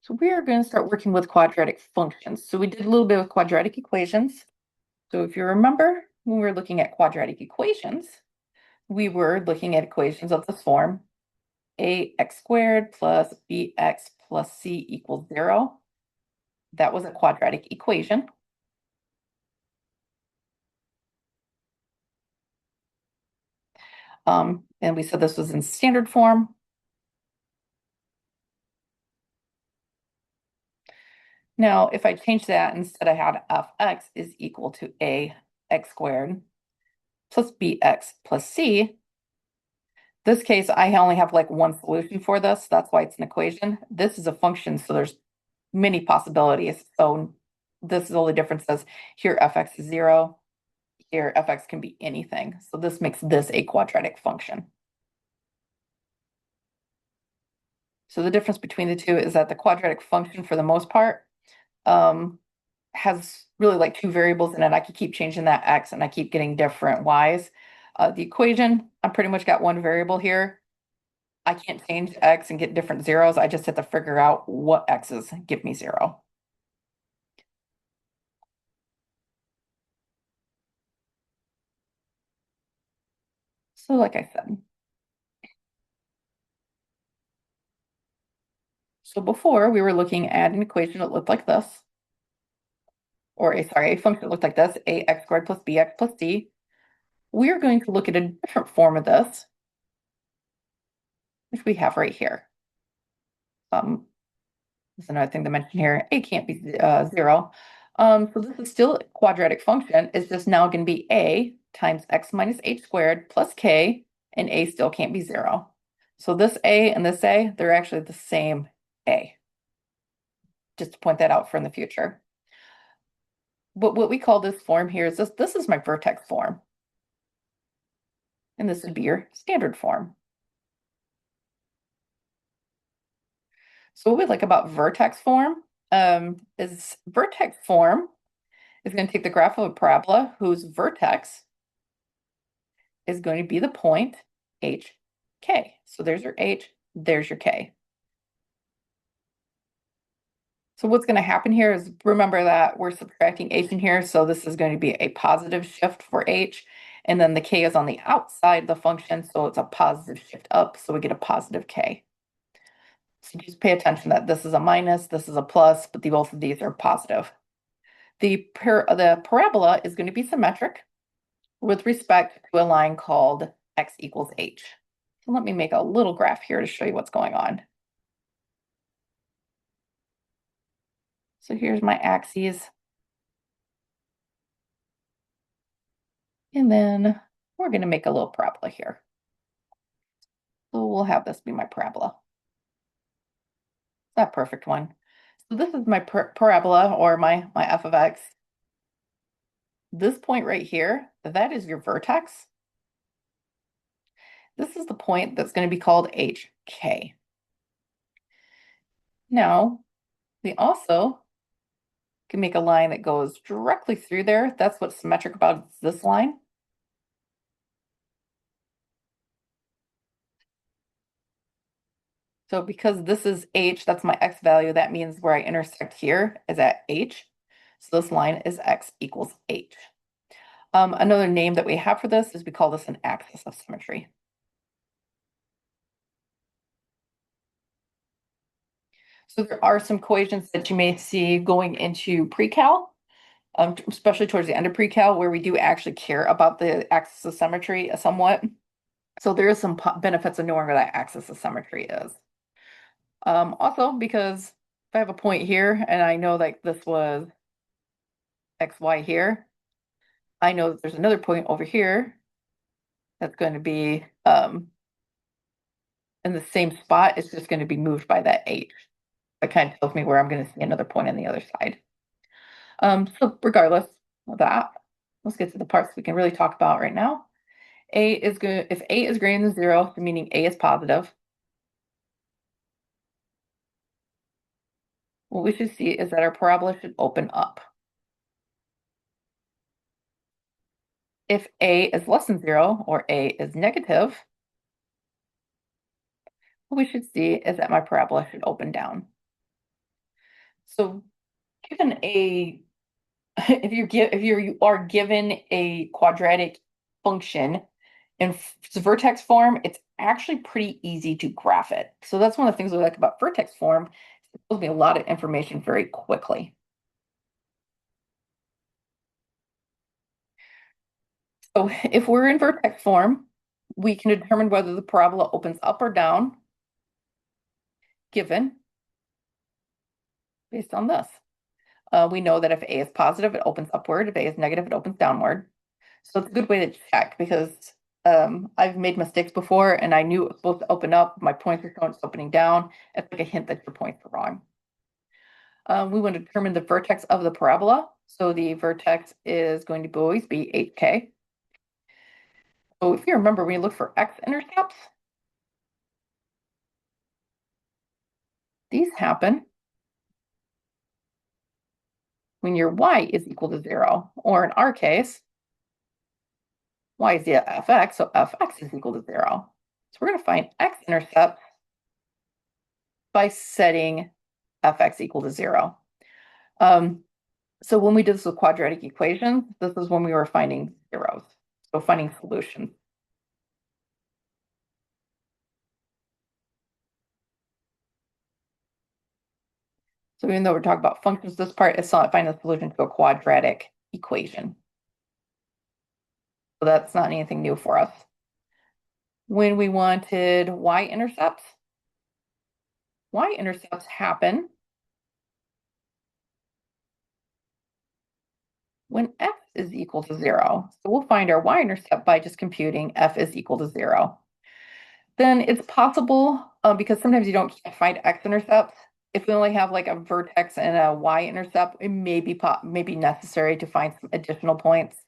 So we are going to start working with quadratic functions. So we did a little bit of quadratic equations. So if you remember, when we were looking at quadratic equations, we were looking at equations of this form: ax squared plus bx plus c equals 0. That was a quadratic equation. And we said this was in standard form. Now, if I change that, instead I had fx is equal to ax squared plus bx plus c. This case, I only have like one solution for this. That's why it's an equation. This is a function, so there's many possibilities. So this is the only difference is here fx is 0. Here fx can be anything. So this makes this a quadratic function. So the difference between the two is that the quadratic function, for the most part, has really like two variables in it. I could keep changing that x and I keep getting different y's. The equation, I pretty much got one variable here. I can't change x and get different zeros. I just have to figure out what x's give me 0. So like I said, so before we were looking at an equation that looked like this, or a function that looked like this, ax squared plus bx plus c. We are going to look at a different form of this, which we have right here. There's another thing to mention here. A can't be 0. So this is still a quadratic function. It's just now going to be a times x minus h squared plus k, and a still can't be 0. So this a and this a, they're actually the same a. Just to point that out for in the future. But what we call this form here is this is my vertex form. And this would be your standard form. So what we like about vertex form is vertex form is going to take the graph of a parabola whose vertex is going to be the point hk. So there's your h, there's your k. So what's going to happen here is, remember that we're subtracting h in here, so this is going to be a positive shift for h, and then the k is on the outside of the function, so it's a positive shift up, so we get a positive k. So just pay attention that this is a minus, this is a plus, but both of these are positive. The parabola is going to be symmetric with respect to a line called x equals h. So let me make a little graph here to show you what's going on. So here's my axes. And then we're going to make a little parabola here. So we'll have this be my parabola. That perfect one. So this is my parabola, or my f of x. This point right here, that is your vertex. This is the point that's going to be called hk. Now, we also can make a line that goes directly through there. That's what's symmetric about this line. So because this is h, that's my x value, that means where I intersect here is at h. So this line is x equals h. Another name that we have for this is we call this an axis of symmetry. So there are some equations that you may see going into pre-cal, especially towards the end of pre-cal, where we do actually care about the axis of symmetry somewhat. So there is some benefits of knowing where that axis of symmetry is. Also, because if I have a point here and I know that this was xy here, I know that there's another point over here that's going to be in the same spot. It's just going to be moved by that h. That kind of tells me where I'm going to see another point on the other side. So regardless of that, let's get to the parts we can really talk about right now. A is good if a is greater than 0, meaning a is positive. What we should see is that our parabola should open up. If a is less than 0 or a is negative, what we should see is that my parabola should open down. So given a if you are given a quadratic function in vertex form, it's actually pretty easy to graph it. So that's one of the things we like about vertex form. It gives me a lot of information very quickly. So if we're in vertex form, we can determine whether the parabola opens up or down, given based on this. We know that if A is positive, it opens upward. If A is negative, it opens downward. So it's a good way to check because I've made mistakes before and I knew it was supposed to open up. My points are showing it's opening down. It's like a hint that your points are wrong. We want to determine the vertex of the parabola. So the vertex is going to always be 8K. So if you remember, when you look for x-intercepts, these happen when your y is equal to 0, or in our case, y is the fx, so fx is equal to 0. So we're going to find x-intercept by setting fx equal to 0. So when we did this with quadratic equations, this is when we were finding zeros, so finding solutions. So even though we're talking about functions, this part is finding a solution to a quadratic equation. So that's not anything new for us. When we wanted y-intercepts happen when f is equal to 0. So we'll find our y-intercept by just computing f is equal to 0. Then it's possible, because sometimes you don't find x-intercepts, if we only have like a vertex and a y-intercept, it may be necessary to find some additional points.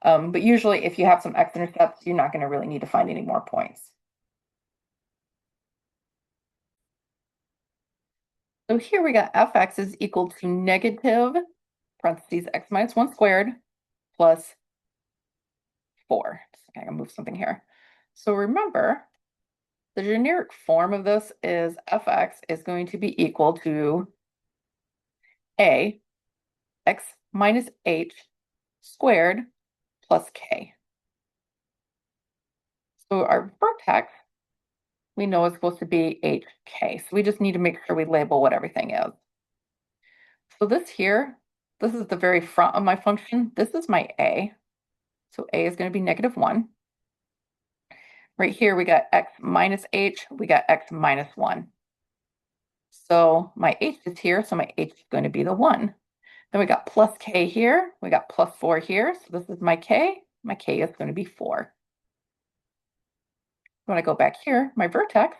But usually if you have some x-intercepts, you're not going to really need to find any more points. So here we got fx is equal to negative, parentheses, x minus 1 squared plus 4. I gotta move something here. So remember, the generic form of this is fx is going to be equal to a x minus h squared plus k. So our vertex, we know is supposed to be hk. So we just need to make sure we label what everything is. So this here, this is the very front of my function. This is my a. So a is going to be negative 1. Right here, we got x minus h, we got x minus 1. So my h is here, so my h is going to be the 1. Then we got plus k here, we got plus 4 here, so this is my k is going to be 4. When I go back here, my vertex,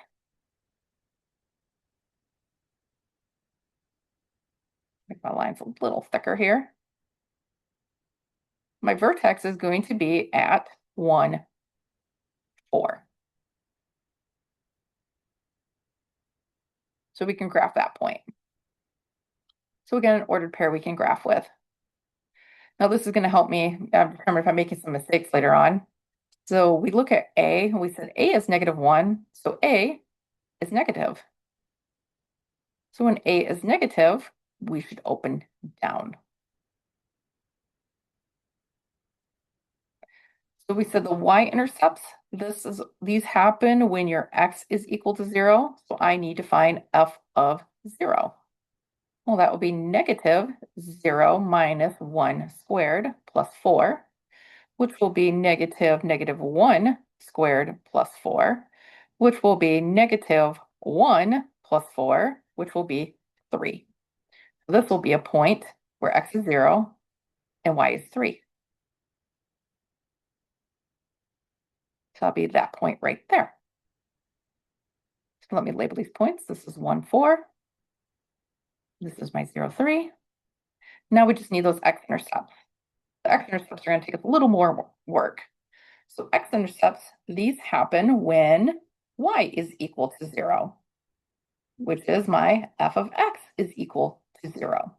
make my lines a little thicker here. My vertex is going to be at 1, 4. So we can graph that point. So we get an ordered pair we can graph with. Now this is going to help me determine if I'm making some mistakes later on. So we look at A, and we said A is negative 1, so A is negative. So when A is negative, we should open down. So we said the y-intercepts, these happen when your x is equal to 0, so I need to find f of 0. Well, that will be negative 0 minus 1 squared plus 4, which will be negative 1 squared plus 4, which will be negative 1 plus 4, which will be 3. So this will be a point where x is 0 and y is 3. So that'll be that point right there. So let me label these points. This is 1, 4. This is my 0, 3. Now we just need those x-intercepts. The x-intercepts are going to take us a little more work. So x-intercepts, these happen when y is equal to 0, which is my f of x is equal to 0.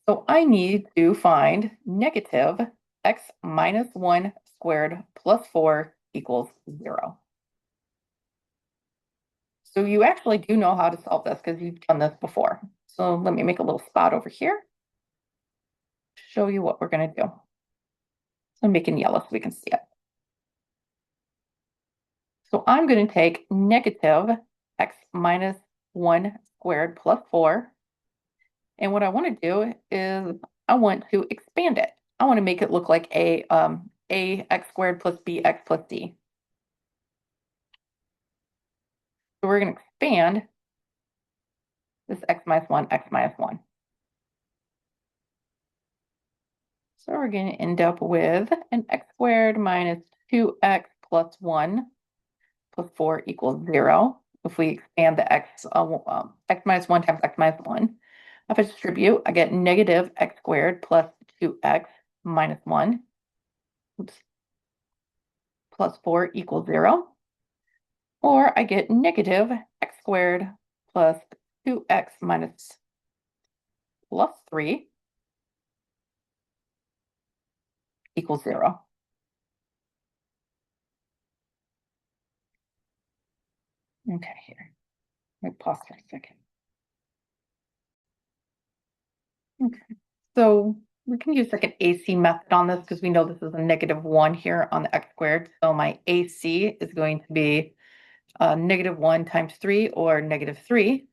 So I need to find negative x minus 1 squared plus 4 equals 0. So you actually do know how to solve this because you've done this before. So let me make a little spot over here, show you what we're going to do. So I'm making yellow so we can see it. So I'm going to take negative x minus 1 squared plus 4. And what I want to do is I want to expand it. I want to make it look like a x squared plus bx plus c. So we're going to expand this x minus 1, x minus 1. So we're going to end up with an x squared minus 2x plus 1 plus 4 equals 0. If we expand the x minus 1 times x minus 1. If I distribute, I get negative x squared plus 2x minus 1 oops, plus 4 equals 0. Or I get negative x squared plus 2x minus plus 3 equals 0. Okay, here. Let me pause for a second. Okay, so we can use like an AC method on this because we know this is a -1 here on the x squared. So my AC is going to be -1 times 3 or -3.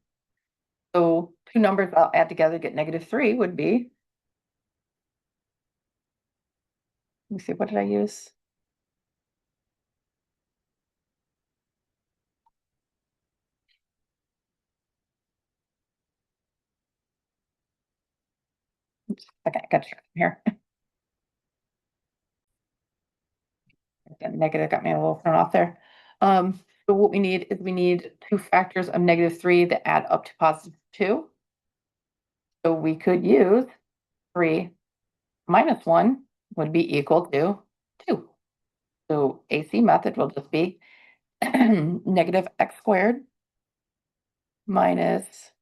So two numbers I'll add together get -3 would be, let me see, what did I use? Oops, okay, I got to check here. Negative got me a little thrown off there. So what we need is we need two factors of -3 that add up to +2. So we could use 3 minus 1 would be equal to 2. So AC method will just be negative x squared minus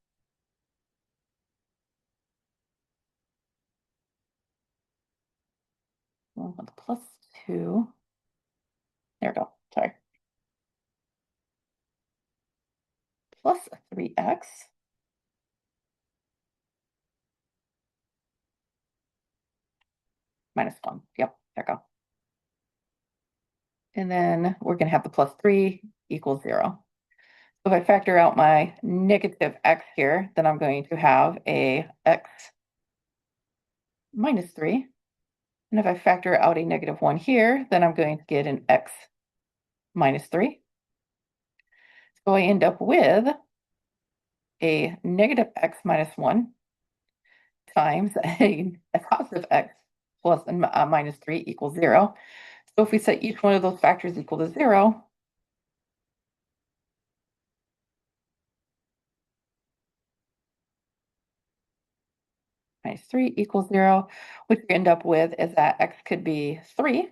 plus 2. There we go. Sorry. Plus 3x minus 1. Yep, there we go. And then we're going to have the plus 3 equals 0. So if I factor out my negative x here, then I'm going to have a x minus 3. And if I factor out a -1 here, then I'm going to get an x minus 3. So I end up with a negative x minus 1 times a positive x plus minus 3 equals 0. So if we set each one of those factors equal to 0, minus 3 equals 0, what you end up with is that x could be 3.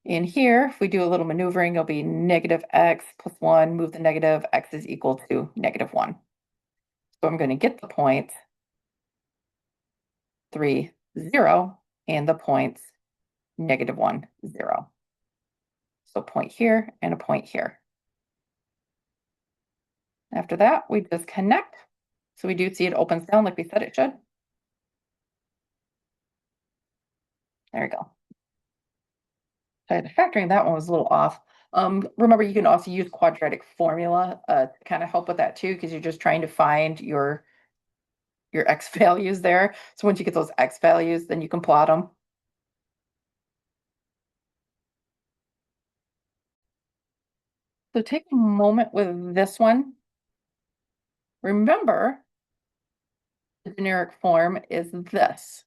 In here, if we do a little maneuvering, it'll be negative x plus 1, move the negative, x is equal to -1. So I'm going to get the point 3, 0, and the points -1, 0. So point here and a point here. After that, we just connect. So we do see it opens down like we said it should. There we go. So the factoring, that one was a little off. Remember, you can also use quadratic formula to kind of help with that too, because you're just trying to find your x values there. So once you get those x values, then you can plot them. So take a moment with this one. Remember, the generic form is this.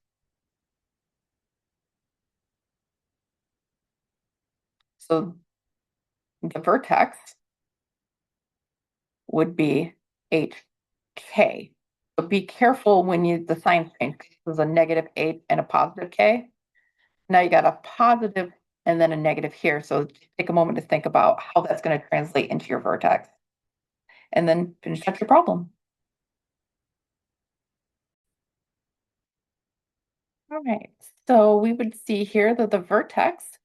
So the vertex would be HK. So be careful when you the signs change. This is a -8 and a positive K. Now you got a positive and then a negative here. So take a moment to think about how that's going to translate into your vertex. And then finish up your problem. All right. So we would see here that the vertex,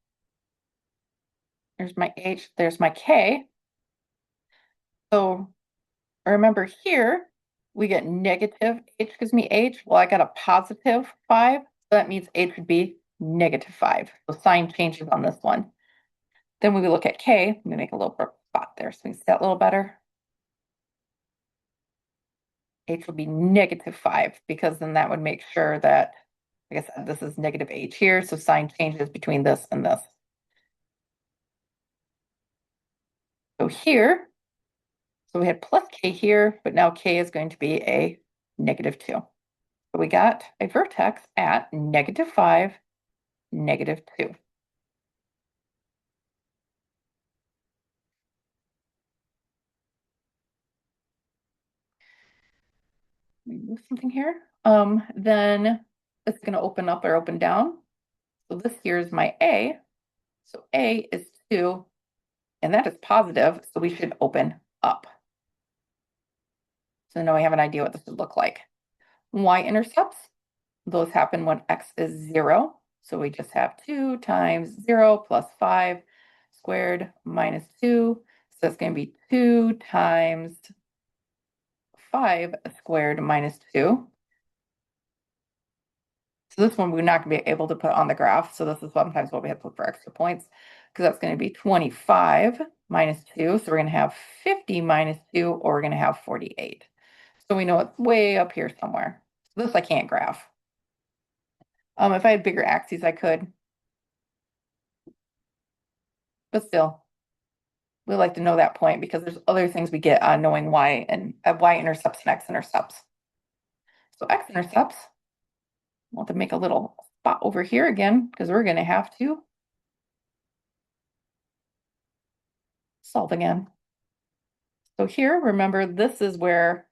there's my H, there's my K. So remember here, we get negative h gives me h. Well, I got a positive 5, so that means h would be negative 5. So sign changes on this one. Then we look at k. Let me make a little spot there so we can see that a little better. H will be negative 5 because then that would make sure that, like I said, this is negative h here. So sign changes between this and this. So here, so we had plus k here, but now k is going to be a negative 2. So we got a vertex at negative 5, negative 2. Move something here. Then it's going to open up or open down. So this here is my A. So A is 2, and that is positive, so we should open up. So now we have an idea what this would look like. Y-intercepts, those happen when x is 0. So we just have 2 times 0 plus 5 squared minus 2. So that's going to be 2 times 5 squared minus 2. So this one we're not going to be able to put on the graph. So this is sometimes what we have to put for extra points, because that's going to be 25 minus 2. So we're going to have 50 minus 2, or we're going to have 48. So we know it's way up here somewhere. So this I can't graph. If I had bigger axes, I could. But still, we like to know that point because there's other things we get on knowing y and y-intercepts and x-intercepts. So x-intercepts, we'll have to make a little spot over here again because we're going to have to solve again. So here, remember, this is where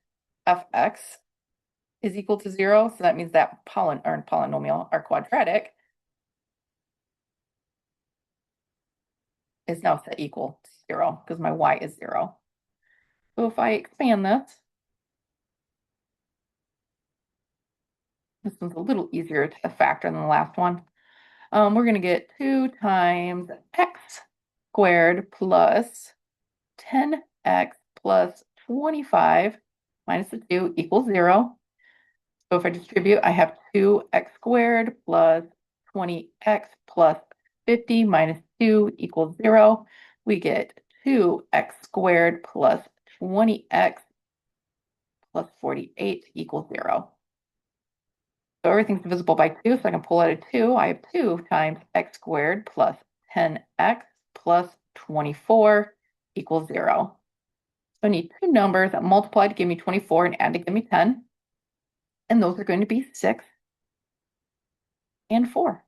fx is equal to 0. So that means that polynomial, our quadratic, is now set equal to 0 because my y is 0. So if I expand this one's a little easier to factor than the last one. We're going to get 2 times x squared plus 10x plus 25 minus the 2 equals 0. So if I distribute, I have 2x squared plus 20x plus 50 minus 2 equals 0. We get 2x squared plus 20x plus 48 equals 0. So everything's divisible by 2, so I can pull out a 2. I have 2 times x squared plus 10x plus 24 equals 0. So I need two numbers that multiply to give me 24 and add to give me 10. And those are going to be 6 and 4.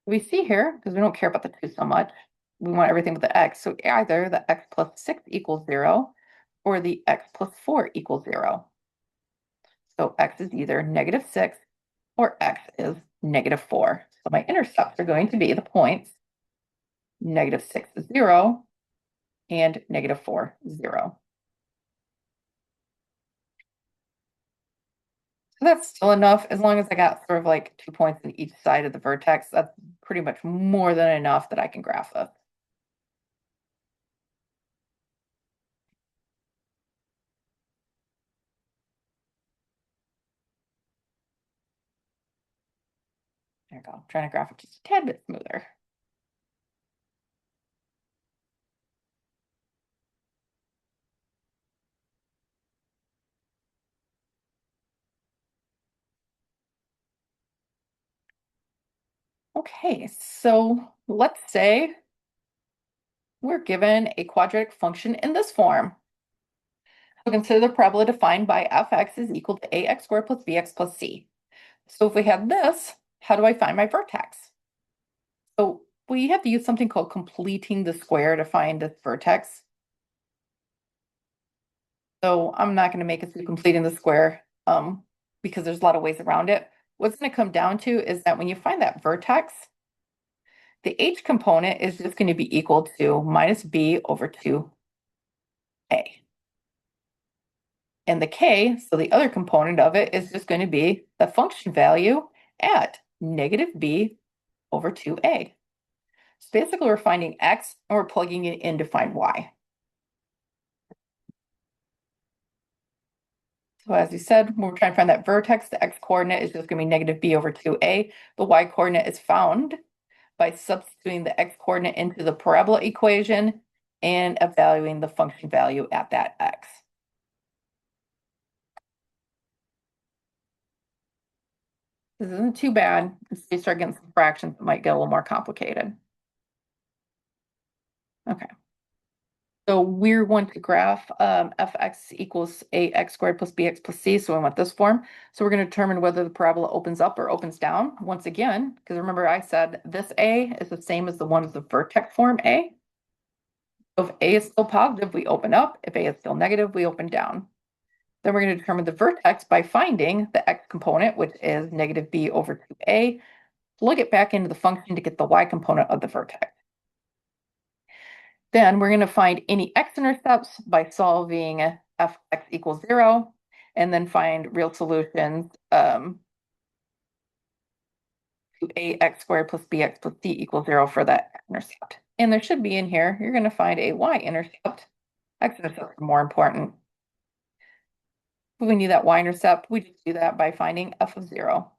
We see here, because we don't care about the 2 so much, we want everything with the x. So either the x plus 6 equals 0 or the x plus 4 equals 0. So x is either negative 6 or x is negative 4. So my intercepts are going to be the points negative 6 is 0 and negative 4 is 0. So that's still enough. As long as I got sort of like 2 points on each side of the vertex, that's pretty much more than enough that I can graph this. There you go. I'm trying to graph it just a tad bit smoother. Okay, so let's say we're given a quadratic function in this form. So consider the parabola defined by fx is equal to ax squared plus bx plus c. So if we have this, how do I find my vertex? So we have to use something called completing the square to find this vertex. So I'm not going to make it through completing the square because there's a lot of ways around it. What's going to come down to is that when you find that vertex, the h component is just going to be equal to minus b over 2a. And the k, so the other component of it, is just going to be the function value at negative b over 2a. So basically, we're finding x and we're plugging it in to find y. So as you said, when we're trying to find that vertex, the x-coordinate is just going to be negative b over 2a. The y-coordinate is found by substituting the x-coordinate into the parabola equation and evaluating the function value at that x. This isn't too bad. As you start getting some fractions, it might get a little more complicated. Okay. So we're going to graph fx equals ax squared plus bx plus c. So we want this form. So we're going to determine whether the parabola opens up or opens down once again, because remember I said this a is the same as the one of the vertex form a. So if a is still positive, we open up. If a is still negative, we open down. Then we're going to determine the vertex by finding the x component, which is negative b over 2a. Plug it back into the function to get the y component of the vertex. Then we're going to find any x-intercepts by solving fx equals 0, and then find real solutions to ax squared plus bx plus c equals 0 for that intercept. And there should be in here, you're going to find a y-intercept. X-intercepts are more important. If we need that y-intercept, we just do that by finding f of 0.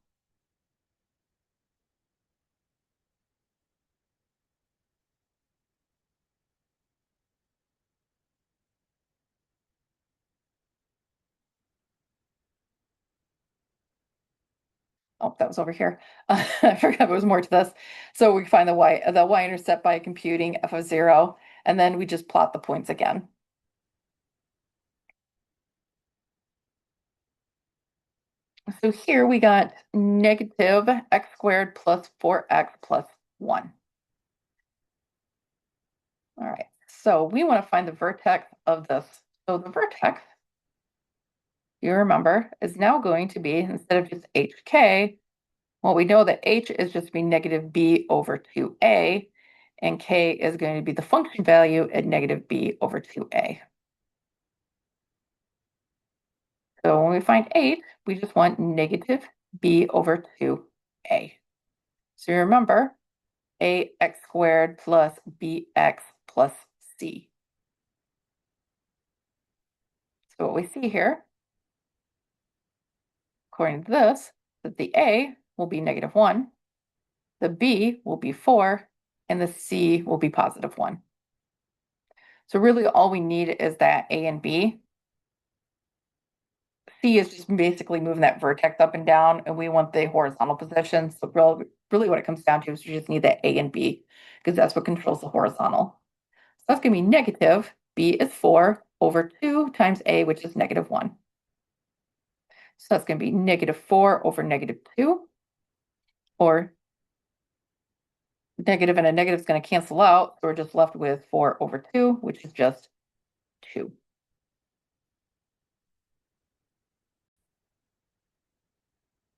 Oh, that was over here. I forgot there was more to this. So we find the y-intercept by computing f of 0, and then we just plot the points again. So here we got negative x squared plus 4x plus 1. All right, so we want to find the vertex of this. So the vertex, you remember, is now going to be, instead of just hk, well, we know that h is just be negative b over 2a, and k is going to be the function value at negative b over 2a. So when we find h, we just want negative b over 2a. So remember, ax squared plus bx plus c. So what we see here, according to this, that the a will be negative 1, the b will be 4, and the c will be positive 1. So really all we need is that a and b. C is just basically moving that vertex up and down, and we want the horizontal position. So really what it comes down to is you just need that a and b, because that's what controls the horizontal. So that's going to be negative, b is 4 over 2 times a, which is negative 1. So that's going to be negative 4 over negative 2, or negative and a negative is going to cancel out. So we're just left with 4 over 2, which is just 2.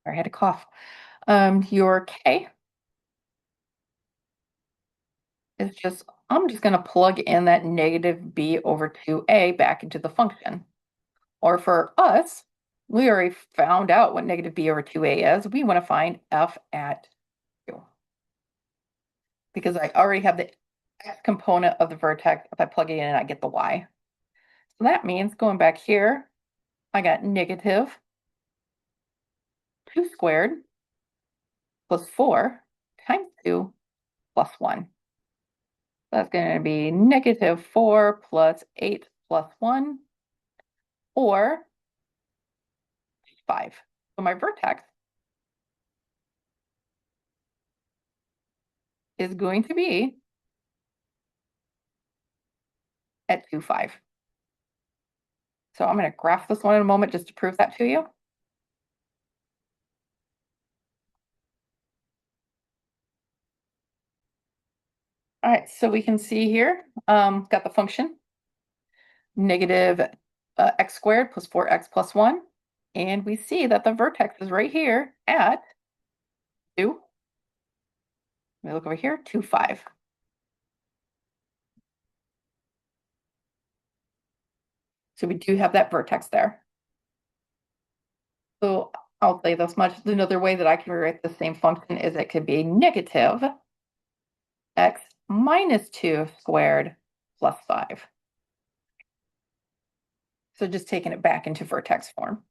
I had a cough. Your k is just, I'm just going to plug in that negative b over 2a back into the function. Or for us, we already found out what negative b over 2a is. We want to find f at 2. Because I already have the x component of the vertex. If I plug it in, I get the y. So that means going back here, I got negative 2 squared plus 4 times 2 plus 1. That's going to be negative 4 plus 8 plus 1, or 5. So my vertex is going to be at 2, 5. So I'm going to graph this one in a moment just to prove that to you. All right, so we can see here, got the function, negative x squared plus 4x plus 1. And we see that the vertex is right here at 2. Let me look over here, 2, 5. So we do have that vertex there. So I'll say this much. Another way that I can rewrite the same function is it could be negative x minus 2 squared plus 5. So just taking it back into vertex form.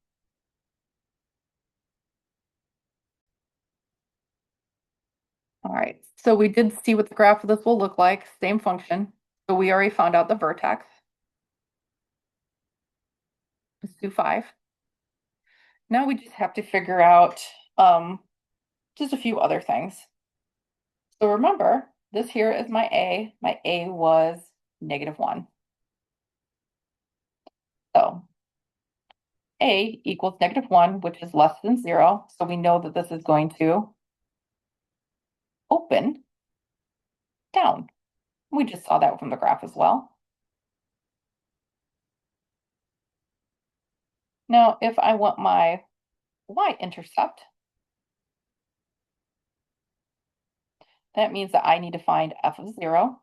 So we did see what the graph of this will look like, same function. So we already found out the vertex. Let's do 5. Now we just have to figure out just a few other things. So remember, this here is my A. My A was -1. So A equals -1, which is less than 0. So we know that this is going to open down. We just saw that from the graph as well. Now, if I want my y-intercept, that means that I need to find f of 0,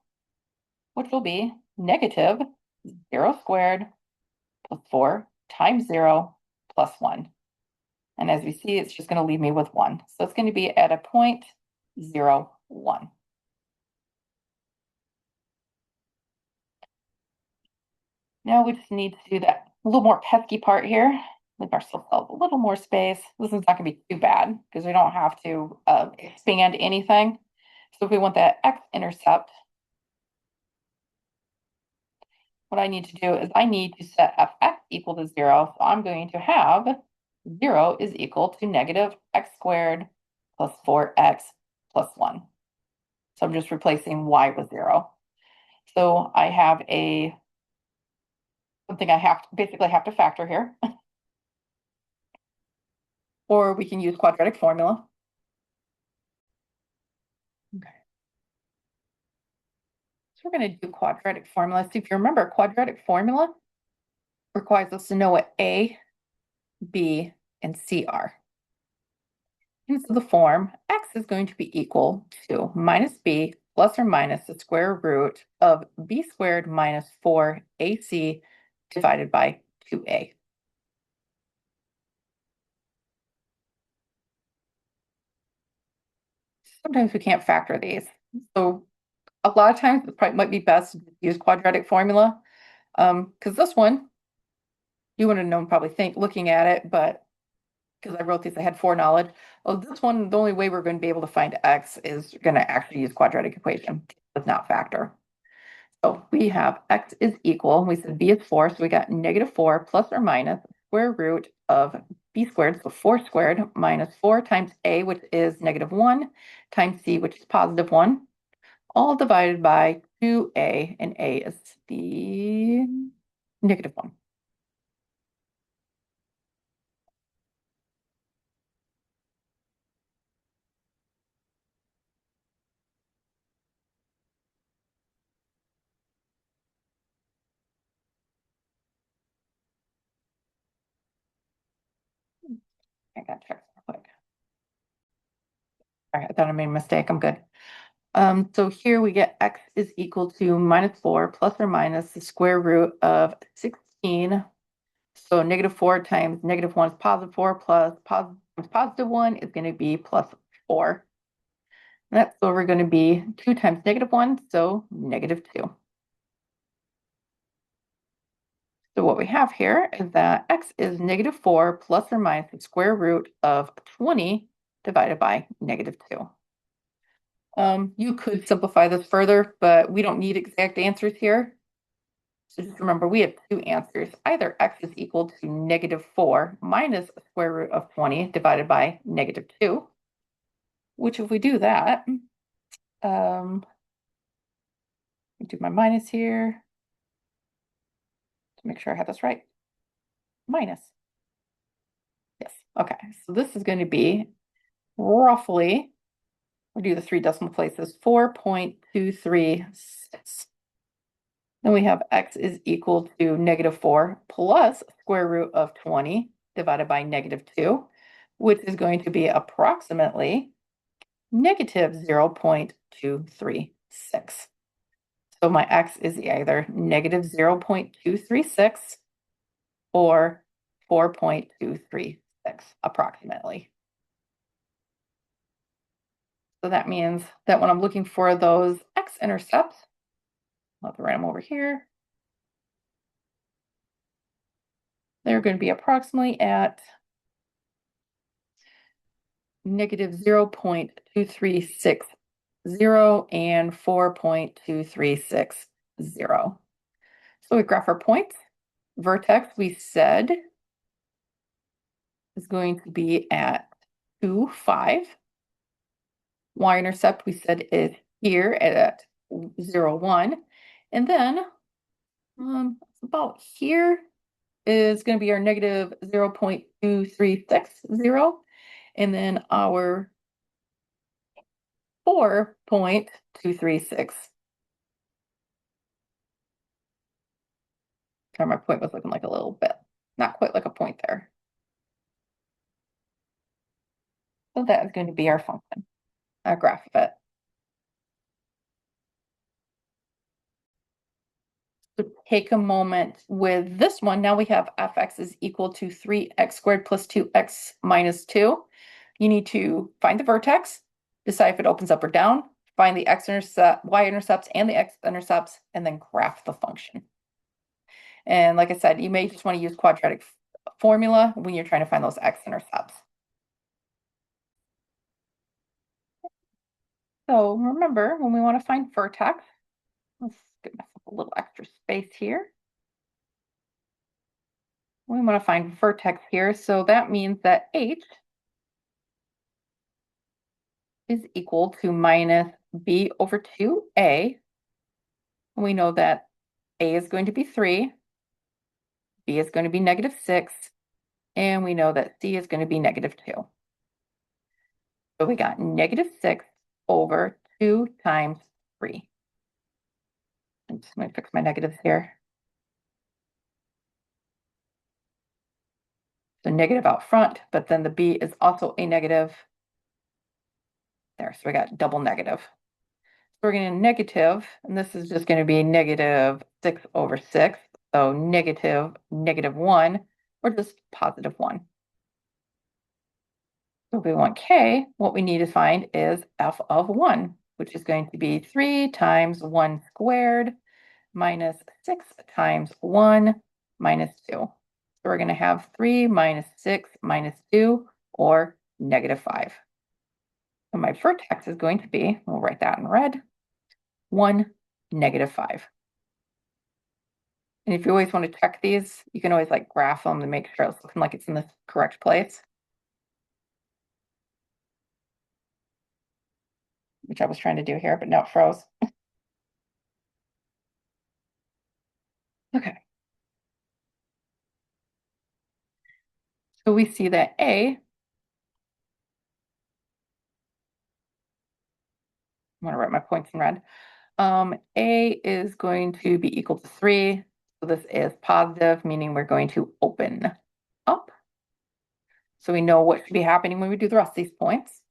which will be negative 0 squared plus 4 times 0 plus 1. And as we see, it's just going to leave me with 1. So it's going to be at a point 0, 1. Now we just need to do that a little more pesky part here. Leave ourselves a little more space. This is not going to be too bad because we don't have to expand anything. So if we want that x-intercept, what I need to do is I need to set fx equal to 0. So I'm going to have 0 is equal to negative x squared plus 4x plus 1. So I'm just replacing y with 0. So I have something I basically have to factor here. Or we can use quadratic formula. Okay. So we're going to do quadratic formula. So if you remember, quadratic formula requires us to know what A, B, and C are. And so the form x is going to be equal to minus b plus or minus the square root of b squared minus 4ac divided by 2a. Sometimes we can't factor these. So a lot of times it probably might be best to use quadratic formula because this one, you wouldn't have known probably looking at it, but because I wrote these, I had foreknowledge. Oh, this one, the only way we're going to be able to find x is going to actually use quadratic equation. Does not factor. So we have x is equal, we said b is 4, so we got -4 plus or minus square root of b squared, so 4 squared minus 4 times a, which is -1, times c, which is +1, all divided by 2a, and a is the -1. I got to check real quick. All right, I thought I made a mistake. I'm good. So here we get x is equal to -4 plus or minus the square root of 16. So -4 times -1 is +4 plus +1 is going to be +4. And that's over going to be 2 times -1, so -2. So what we have here is that x is -4 plus or minus the square root of 20 divided by -2. You could simplify this further, but we don't need exact answers here. So just remember, we have two answers. Either x is equal to -4 minus the square root of 20 divided by -2, which if we do that, do my minus here to make sure I have this right. Minus. Yes. Okay. So this is going to be roughly, we do the 3 decimal places, 4.236. Then we have x is equal to -4 plus square root of 20 divided by -2, which is going to be approximately -0.236. So my x is either -0.236 or 4.236 approximately. So that means that when I'm looking for those x-intercepts, I'll have to write them over here. They're going to be approximately at -0.236 0, and 4.2360. So we graph our points. Vertex, we said, is going to be at 2, 5. Y-intercept, we said, is here at 0, 1. And then about here is going to be our negative 0.2360. And then our 4.236. My point was looking like a little bit, not quite like a point there. So that is going to be our function, our graph of it. So take a moment with this one. Now we have fx is equal to 3x squared plus 2x minus 2. You need to find the vertex, decide if it opens up or down, find the x-intercept, y-intercepts, and the x-intercepts, and then graph the function. And like I said, you may just want to use quadratic formula when you're trying to find those x-intercepts. So remember, when we want to find vertex, let's give myself a little extra space here. We want to find vertex here, so that means that h is equal to minus b over 2a. We know that a is going to be 3, b is going to be negative 6, and we know that c is going to be negative 2. So we got negative 6 over 2 times 3. I'm just going to fix my negatives here. So negative out front, but then the b is also a negative. There, so we got double negative. So we're going to negative, and this is just going to be negative 6 over 6. So negative 1, or just positive 1. So if we want k, what we need to find is f of 1, which is going to be 3 times 1 squared minus 6 times 1 minus 2. So we're going to have 3 minus 6 minus 2, or negative 5. So my vertex is going to be, we'll write that in red, 1, negative 5. And if you always want to check these, you can always like graph them to make sure it's looking like it's in the correct place, which I was trying to do here, but now it froze. Okay. So we see that I'm going to write my points in red. A is going to be equal to 3. So this is positive, meaning we're going to open up. So we know what should be happening when we do the rest of these points.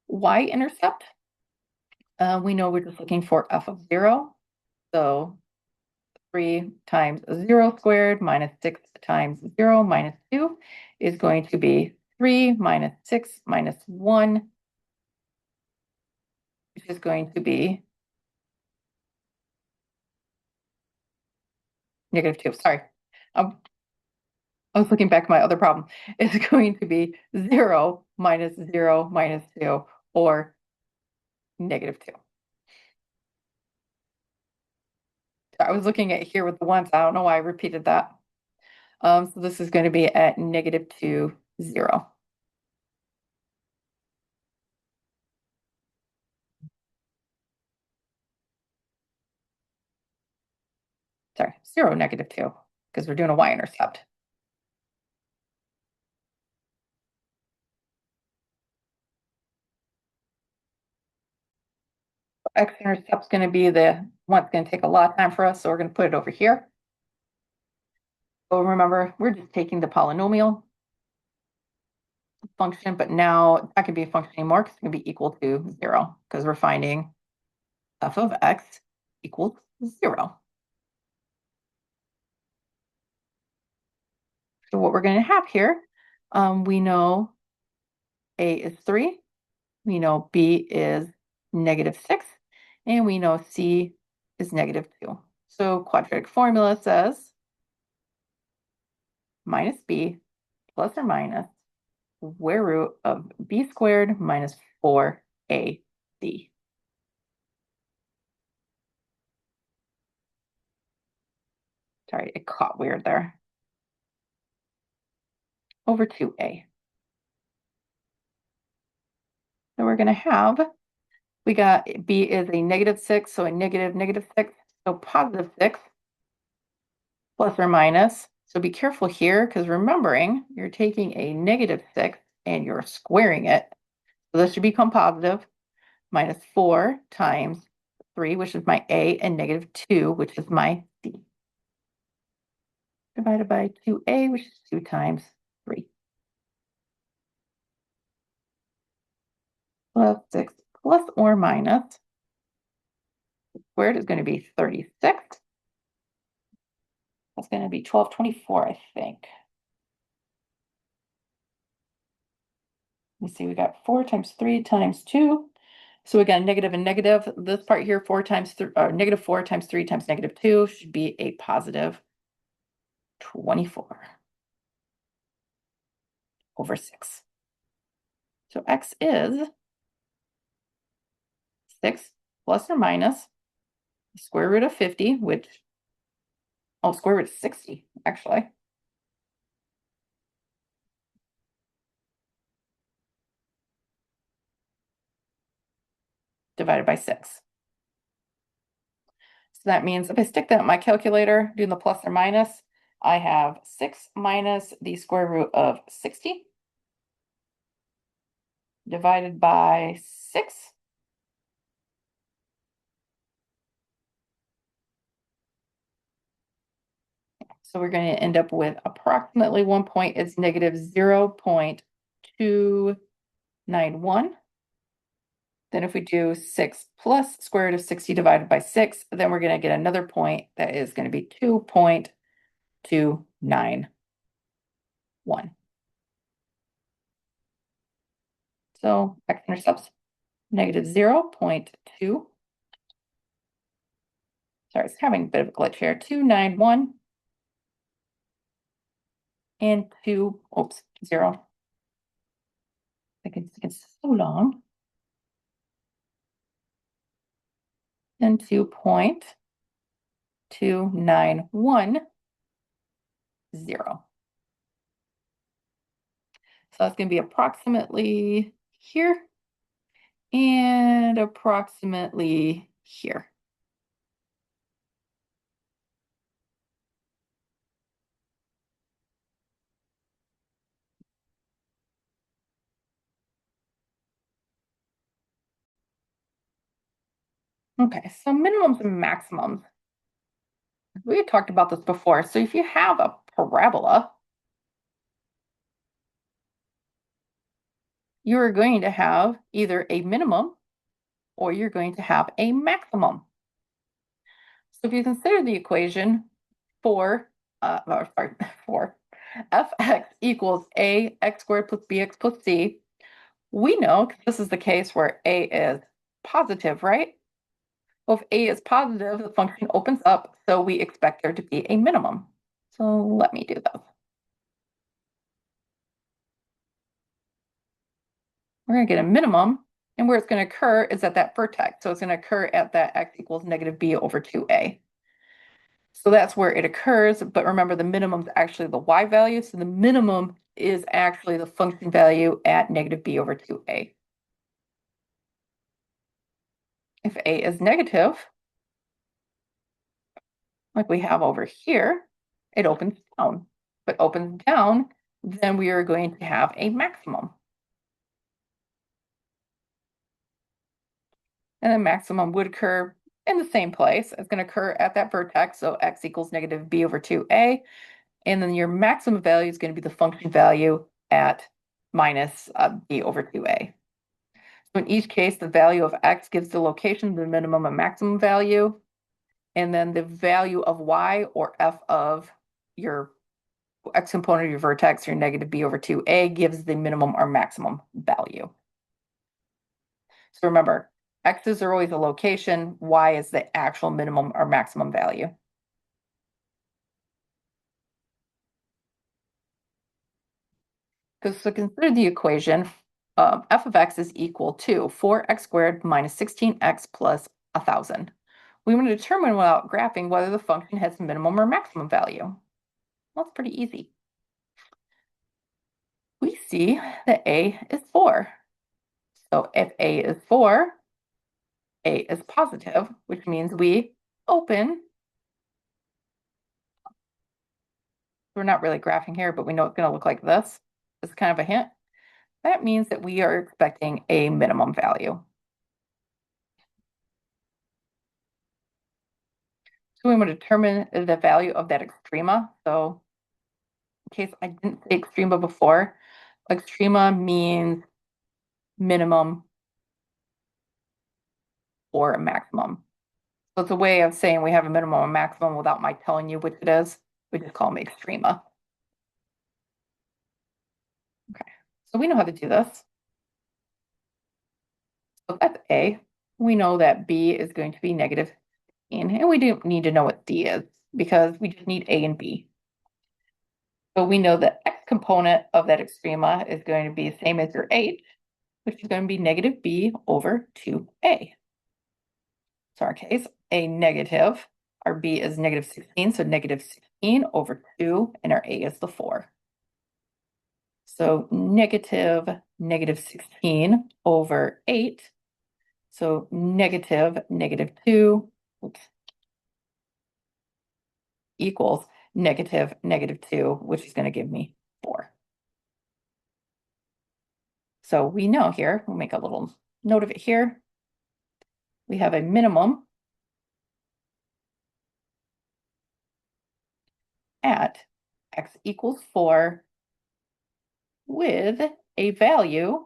Y-intercept, we know we're just looking for f of 0. So 3 times 0 squared minus 6 times 0 minus 2 is going to be 3 minus 6 minus 1, which is going to be negative 2. Sorry. I was looking back at my other problem. It's going to be 0 minus 0 minus 2, or negative 2. I was looking at here with the ones. I don't know why I repeated that. So this is going to be at negative 2, 0. Sorry, 0, negative 2, because we're doing a y-intercept. X-intercept is going to be the one that's going to take a lot of time for us, so we're going to put it over here. So remember, we're just taking the polynomial function, but now that can be a function anymore because it's going to be equal to 0, because we're finding f of x equals 0. So what we're going to have here, we know a is 3, we know b is negative 6, and we know c is negative 2. So quadratic formula says minus b plus or minus square root of b squared minus 4ac. Sorry, it caught weird there. Over 2a. So we're going to have, we got b is a -6, so a -6, so +6 plus or minus. So be careful here because remembering you're taking a -6 and you're squaring it. So this should become positive. -4 times 3, which is my a, and -2, which is my c. Divided by 2a, which is 2 times 3. Plus 6 plus or minus squared is going to be 36. That's going to be 1224, I think. Let me see, we got 4 times 3 times 2. So we got a negative and negative. This part here, 4 times 3, -4 times 3 times -2 should be a positive 24 over 6. So x is 6 plus or minus the square root of 50, which, oh, square root of 60, actually. Divided by 6. So that means if I stick that in my calculator, doing the plus or minus, I have 6 minus the square root of 60 divided by 6. So we're going to end up with approximately 1 point is negative 0.291. Then if we do 6 plus square root of 60 divided by 6, then we're going to get another point that is going to be 2.291. So x-intercepts negative 0.2. Sorry, it's having a bit of a glitch here. 291 and 2, oops, 0. It's so long. And 2.291. So that's going to be approximately here and approximately here. Okay, so minimums and maximums. We had talked about this before. So if you have a parabola, you're going to have either a minimum or you're going to have a maximum. So if you consider the equation for, for fx equals a x squared plus bx plus c, we know this is the case where a is positive, right? Well, if a is positive, the function opens up, so we expect there to be a minimum. So let me do this. We're going to get a minimum, and where it's going to occur is at that vertex. So it's going to occur at that x equals negative b over 2a. So that's where it occurs, but remember the minimum is actually the y value, so the minimum is actually the function value at negative b over 2a. If a is negative, like we have over here, it opens down. If it opens down, then we are going to have a maximum. And the maximum would occur in the same place. It's going to occur at that vertex, so x equals negative b over 2a. And then your maximum value is going to be the function value at minus b over 2a. So in each case, the value of x gives the location of the minimum and maximum value. And then the value of y, or f of your x component of your vertex, your negative b over 2a, gives the minimum or maximum value. So remember, x's are always a location, y is the actual minimum or maximum value. So consider the equation f of x is equal to 4x squared minus 16x plus 1,000. We want to determine without graphing whether the function has minimum or maximum value. Well, that's pretty easy. We see that A is 4. So if A is 4, A is positive, which means we open. We're not really graphing here, but we know it's going to look like this. It's kind of a hint. That means that we are expecting a minimum value. So we want to determine the value of that extrema. So in case I didn't say extrema before, extrema means minimum or a maximum. So it's a way of saying we have a minimum and maximum without my telling you which it is. We just call them extrema. Okay, so we know how to do this. So that's A. We know that B is going to be negative 15, and we don't need to know what D is because we just need A and B. So we know the X component of that extrema is going to be the same as your H, which is going to be negative B over 2A. So our case, A negative, our B is negative 16, so negative 16 over 2, and our A is the 4. So negative 16 over 8. So negative 2, oops, equals negative 2, which is going to give me 4. So we know here, we'll make a little note of it here. We have a minimum at x equals 4 with a value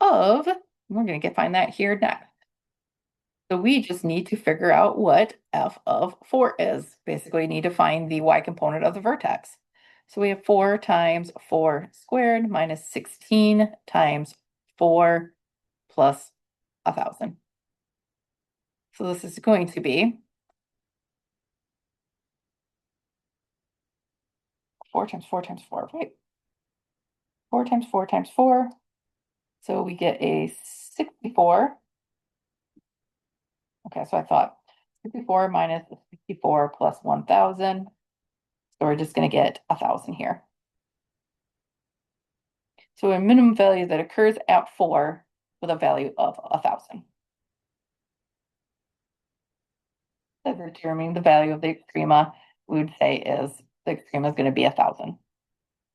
of, we're going to find that here next. So we just need to figure out what f of 4 is. Basically, we need to find the y component of the vertex. So we have 4 times 4 squared minus 16 times 4 plus 1,000. So this is going to be 4 times 4 times 4, right? 4 times 4 times 4. So we get a 64. Okay, so I thought 64 minus 64 plus 1,000. So we're just going to get 1,000 here. So a minimum value that occurs at 4 with a value of 1,000. So determining the value of the extrema, we would say is the extrema is going to be 1,000.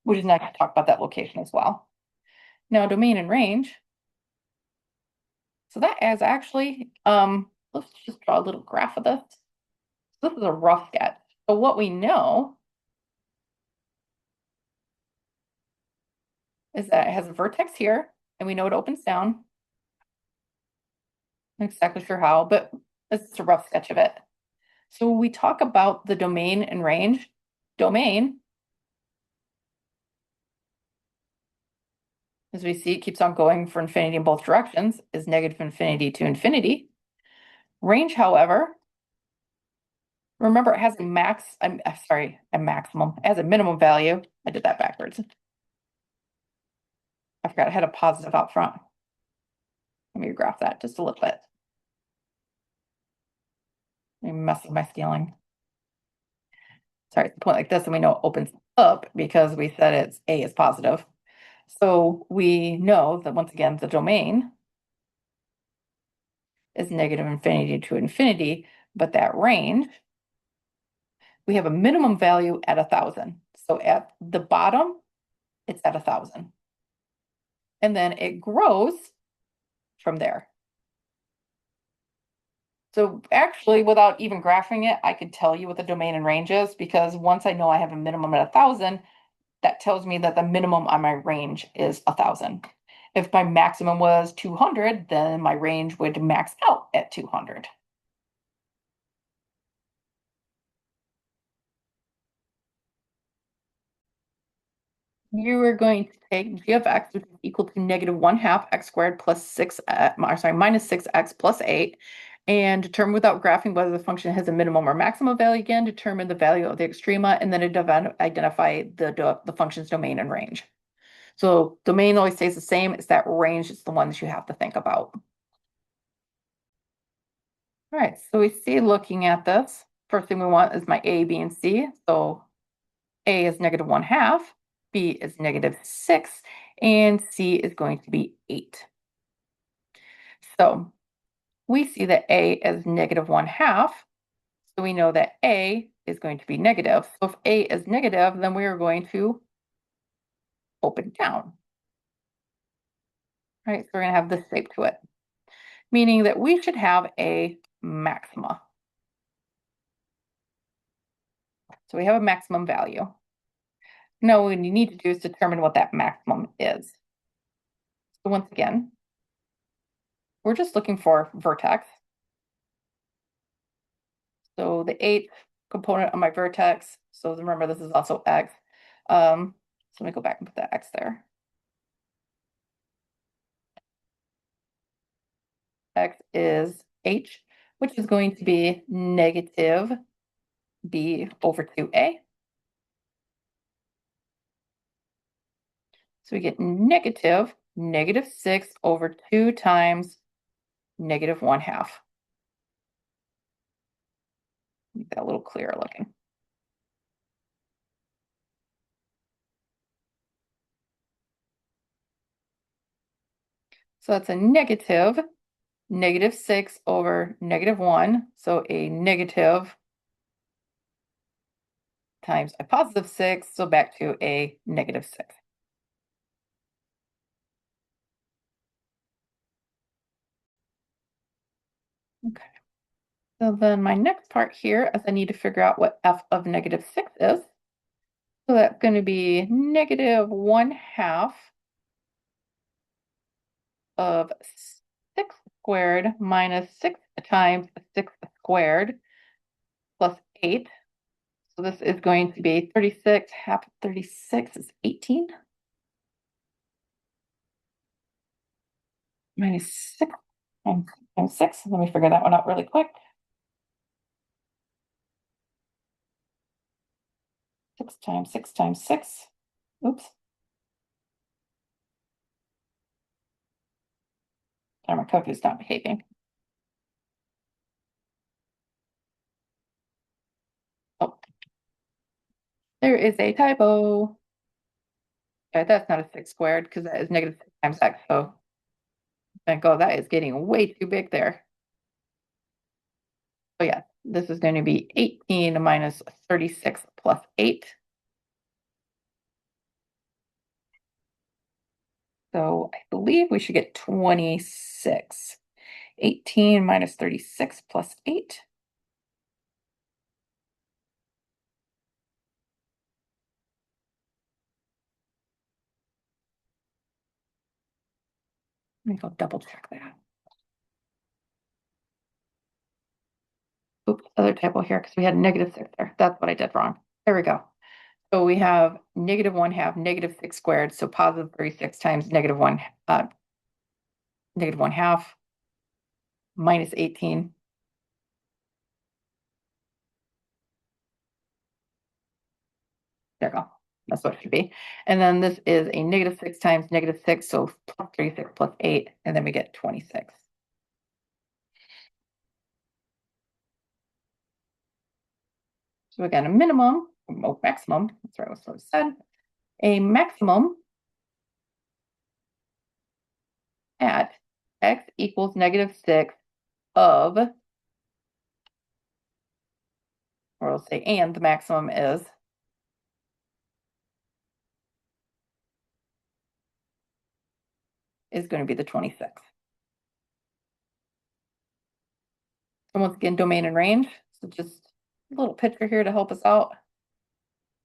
We just not going to talk about that location as well. Now domain and range. So that is actually, let's just draw a little graph of this. This is a rough sketch. So what we know is that it has a vertex here, and we know it opens down. Not exactly sure how, but it's a rough sketch of it. So when we talk about the domain and range, domain, as we see, it keeps on going for infinity in both directions, is negative infinity to infinity. Range, however, remember it has a maximum, it has a minimum value. I did that backwards. I forgot I had a positive out front. Let me graph that just a little bit. I'm messing my scaling. Sorry, it's a point like this, and we know it opens up because we said it's A is positive. So we know that once again, the domain is negative infinity to infinity, but that range, we have a minimum value at 1,000. So at the bottom, it's at 1,000. And then it grows from there. So actually, without even graphing it, I could tell you what the domain and range is because once I know I have a minimum at 1,000, that tells me that the minimum on my range is 1,000. If my maximum was 200, then my range would max out at 200. You are going to take g of x, which is equal to negative 1/2 x squared plus 6, minus 6x plus 8, and determine without graphing whether the function has a minimum or maximum value. Again, determine the value of the extrema, and then identify the function's domain and range. So domain always stays the same. It's that range is the one that you have to think about. All right, so we see looking at this, first thing we want is my A, B, and C. So A is -1/2, B is -6, and C is going to be 8. So we see that A is -1/2, so we know that A is going to be negative. So if A is negative, then we are going to open down, right? So we're going to have this shape to it, meaning that we should have a maxima. So we have a maximum value. Now, what you need to do is determine what that maximum is. So once again, we're just looking for vertex. So the 8th component of my vertex, so remember this is also x. So let me go back and put that x there. X is h, which is going to be negative b over 2a. So we get negative -6 over 2 times -1/2. Make that a little clearer looking. So that's a negative -6 over -1. So a negative times a +6, so back to a -6. Okay. So then my next part here is I need to figure out what f of -6 is. So that's going to be -1/2 of 6 squared minus 6 times 6 squared plus 8. So this is going to be 36. Half of 36 is 18. Minus 6 times 6. Let me figure that one out really quick. 6 times 6 times 6. Oops. My cookie not behaving. Oh, there is a typo. Okay, that's not a 6 squared because that is -6 times x. So thank God that is getting way too big there. So yeah, this is going to be 18 minus 36 plus 8. So I believe we should get 26. 18 minus 36 plus 8. Let me go double check that. Oops, other typo here because we had -6 there. That's what I did wrong. There we go. So we have -1/2, -6 squared. So +36 times -1, -1/2 minus 18. There we go. That's what it should be. And then this is a -6 times -6, so +36 plus 8, and then we get 26. So we got a minimum, oh, maximum, that's what I was sort of said, a maximum at x equals -6 of, or we'll say, and the maximum is going to be the 26. So once again, domain and range. So just a little picture here to help us out.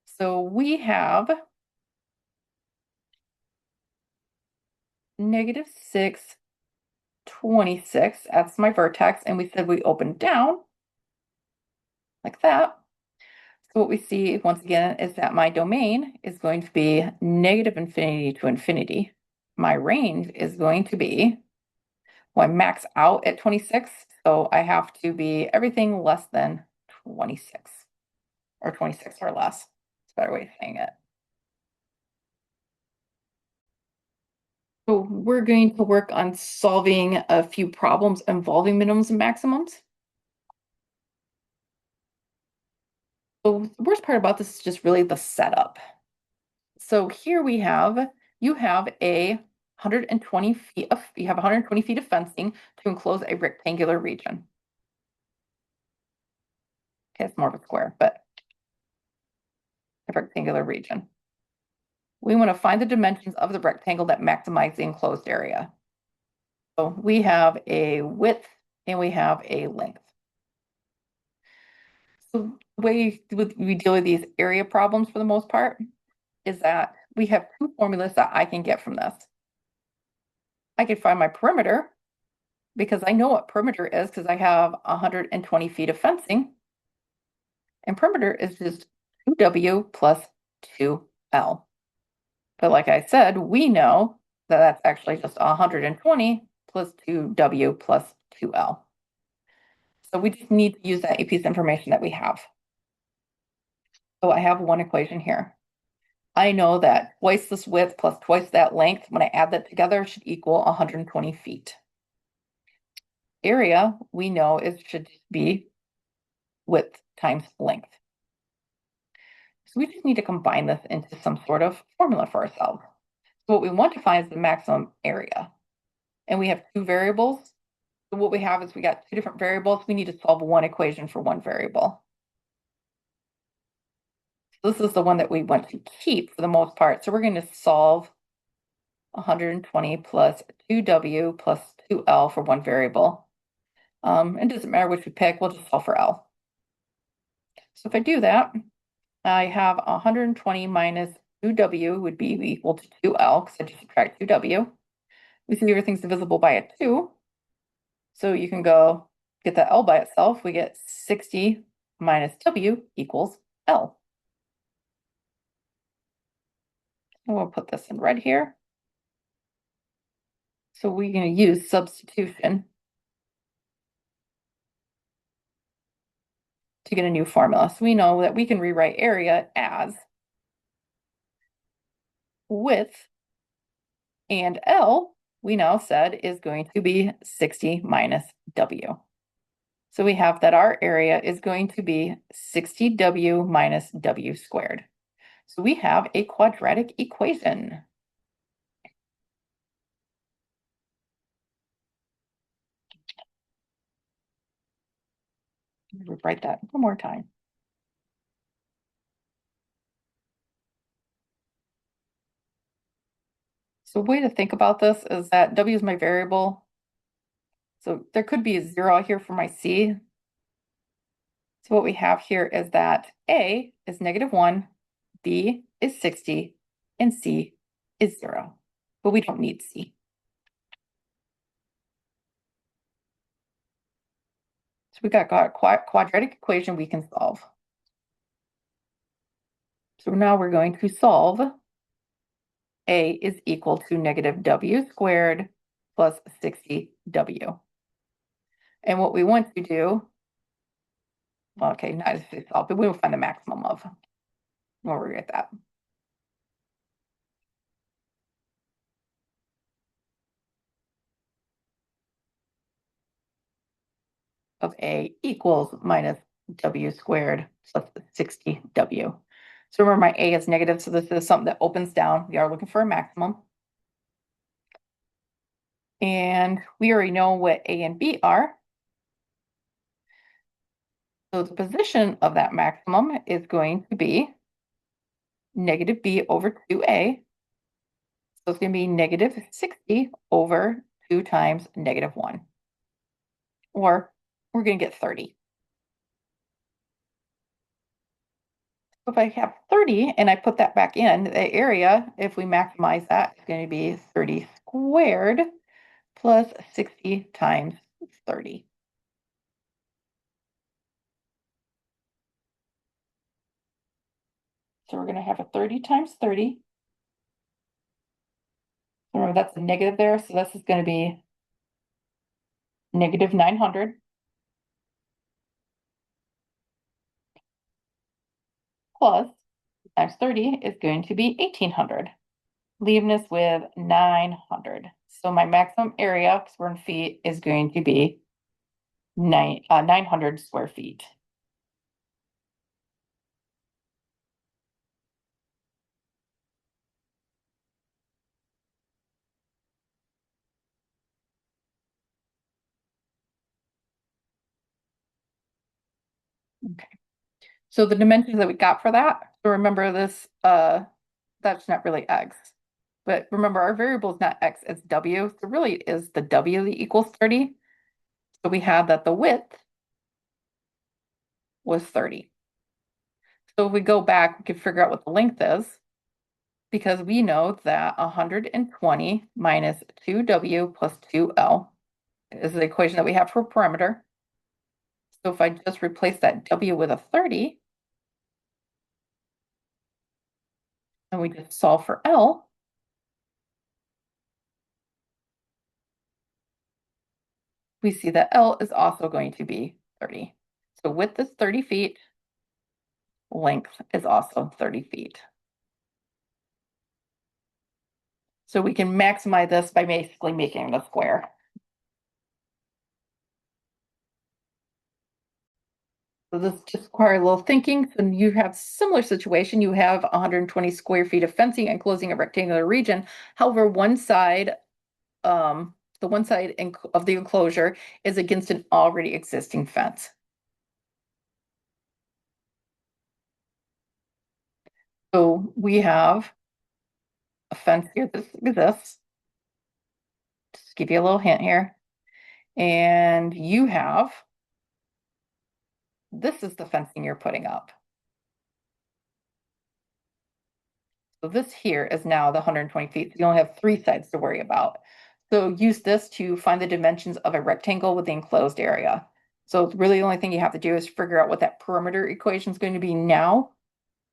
So we have -6, 26. That's my vertex. And we said we opened down like that. So what we see once again is that my domain is going to be -infinity to infinity. My range is going to be, well, I max out at 26. So I have to be everything less than 26 or 26 or less. It's a better way of saying it. So we're going to work on solving a few problems involving minimums and maximums. So the worst part about this is just really the setup. So here you have a 120 feet of, you have 120 feet of fencing to enclose a rectangular region. Okay, it's more of a square, but a rectangular region. We want to find the dimensions of the rectangle that maximize the enclosed area. So we have a width and we have a length. So the way we deal with these area problems for the most part is that we have two formulas that I can get from this. I can find my perimeter because I know what perimeter is because I have 120 feet of fencing. And perimeter is just 2W plus 2L. But like I said, we know that that's actually just 120 plus 2W plus 2L. So we just need to use that piece of information that we have. So I have one equation here. I know that twice this width plus twice that length, when I add that together, should equal 120 feet. Area, we know it should be width times length. So we just need to combine this into some sort of formula for ourselves. So what we want to find is the maximum area. And we have two variables. So what we have is we got two different variables. We need to solve one equation for one variable. So this is the one that we want to keep for the most part. So we're going to solve 120 plus 2W plus 2L for one variable. It doesn't matter which we pick, we'll just solve for L. So if I do that, I have 120 minus 2W would be equal to 2L because I just subtract 2W. We see everything's divisible by a 2. So you can go get that L by itself. We get 60 minus W equals L. And we'll put this in red here. So we're going to use substitution to get a new formula. So we know that we can rewrite area as width, and L, we now said, is going to be 60 minus W. So we have that our area is going to be 60W minus W squared. So we have a quadratic equation. Rewrite that one more time. So a way to think about this is that W is my variable. So there could be a 0 here for my C. So what we have here is that A is -1, B is 60, and C is 0. But we don't need C. So we got a quadratic equation we can solve. So now we're going to solve A is equal to -W squared plus 60W. And what we want to do, well, okay, not necessarily solve, but we will find the maximum of. We'll rewrite that. Of A equals minus W squared plus 60W. So remember my A is negative, so this is something that opens down. We are looking for a maximum. And we already know what A and B are. So the position of that maximum is going to be negative B over 2A. So it's going to be negative 60 over 2 times -1. Or we're going to get 30. So if I have 30 and I put that back in, the area, if we maximize that, is going to be 30 squared plus 60 times 30. So we're going to have a 30 times 30. Remember, that's a negative there, so this is going to be negative 900 plus times 30 is going to be 1800, leaving us with 900. So my maximum area, because we're in feet, is going to be 900 square feet. Okay. So the dimensions that we got for that, so remember this, that's not really x. But remember, our variable is not x, it's w. So really is the w that equals 30. So we have that the width was 30. So if we go back, we can figure out what the length is because we know that 120 minus 2w plus 2l is the equation that we have for perimeter. So if I just replace that w with a 30, and we just solve for L, we see that L is also going to be 30. So width is 30 feet, length is also 30 feet. So we can maximize this by basically making it a square. So this just requires a little thinking. So you have similar situation. You have 120 square feet of fencing enclosing a rectangular region. However, one side, the one side of the enclosure is against an already existing fence. So we have a fence here that exists. Just give you a little hint here. And you have, this is the fencing you're putting up. So this here is now the 120 feet. So you only have 3 sides to worry about. So use this to find the dimensions of a rectangle with the enclosed area. So really the only thing you have to do is figure out what that perimeter equation is going to be now.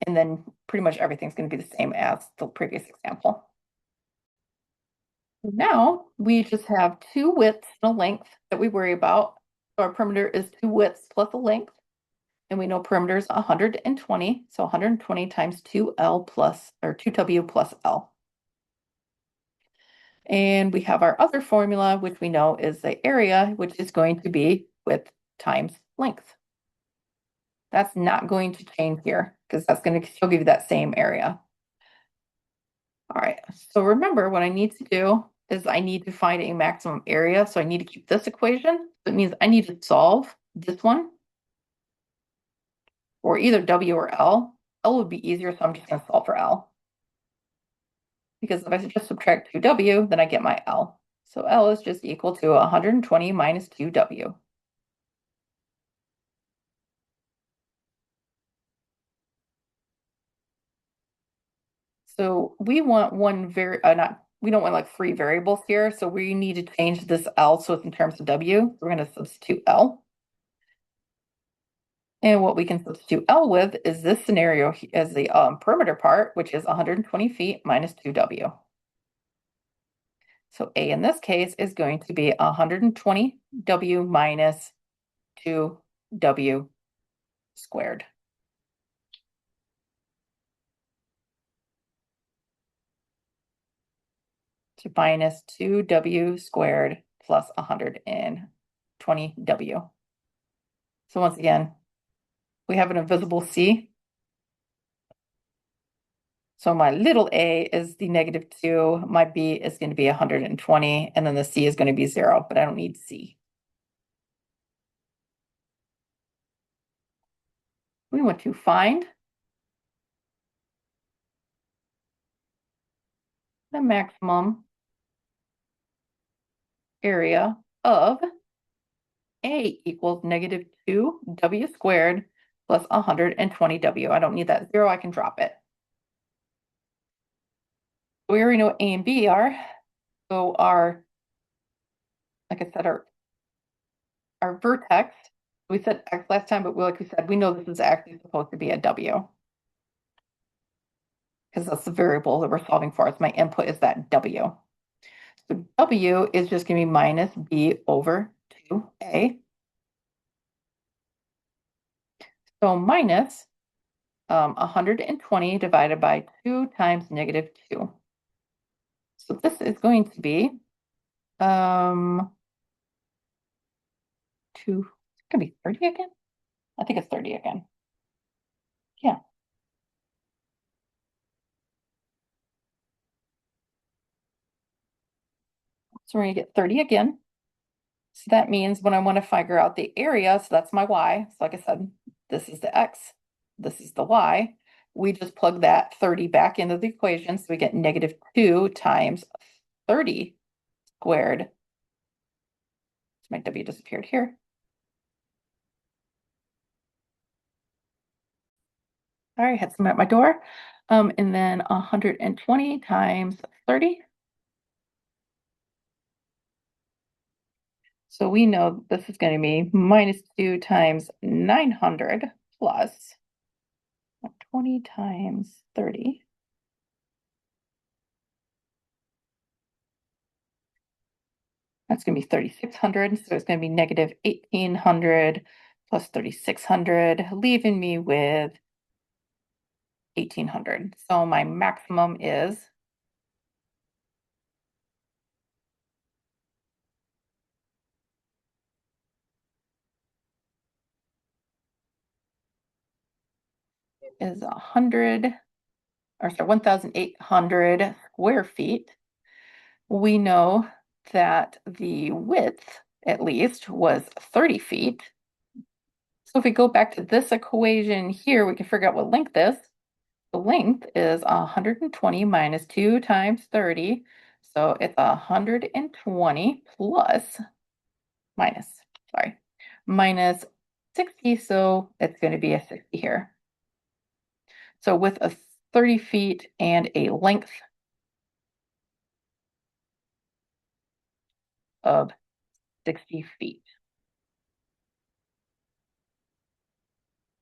And then pretty much everything's going to be the same as the previous example. Now we just have 2 widths and a length that we worry about. So our perimeter is 2 widths plus a length. And we know perimeter is 120. So 120 times 2L plus, or 2W plus L. And we have our other formula, which we know is the area, which is going to be width times length. That's not going to change here because that's going to still give you that same area. All right, so remember what I need to do is I need to find a maximum area. So I need to keep this equation. That means I need to solve this one or either W or L. L would be easier, so I'm just going to solve for L. Because if I just subtract 2W, then I get my L. So L is just equal to 120 minus 2W. So we want we don't want like 3 variables here. So we need to change this L so it's in terms of W. We're going to substitute L. And what we can substitute L with is this scenario as the perimeter part, which is 120 feet minus 2W. So A in this case is going to be 120W minus 2W squared. So minus 2W squared plus 120W. So once again, we have an invisible C. So my little a is the -2, my b is going to be 120, and then the c is going to be 0, but I don't need c. We want to find the maximum area of A equals -2W squared plus 120W. I don't need that 0, I can drop it. We already know what A and B are. So like I said, our vertex, we said X last time, but like we said, we know this is actually supposed to be a W. Because that's the variable that we're solving for. So my input is that W. So W is just going to be minus B over 2A. So minus 120 divided by 2 times -2. So this is going to be 2, it's going to be 30 again? I think it's 30 again. Yeah. So we're going to get 30 again. So that means when I want to figure out the area, so that's my Y. So like I said, this is the X, this is the Y. We just plug that 30 back into the equation, so we get -2 times 30 squared. My W disappeared here. All right, had someone at my door. And then 120 times 30. So we know this is going to be -2 times 900 plus 20 times 30. That's going to be 3,600. So it's going to be -1,800 plus 3,600, leaving me with 1,800. So my maximum is 100, or sorry, 1,800 square feet. We know that the width, at least, was 30 feet. So if we go back to this equation here, we can figure out what length is. The length is 120 minus 2 times 30. So it's 120 plus, minus, sorry, minus 60. So it's going to be a 60 here. So with a 30 feet and a length of 60 feet.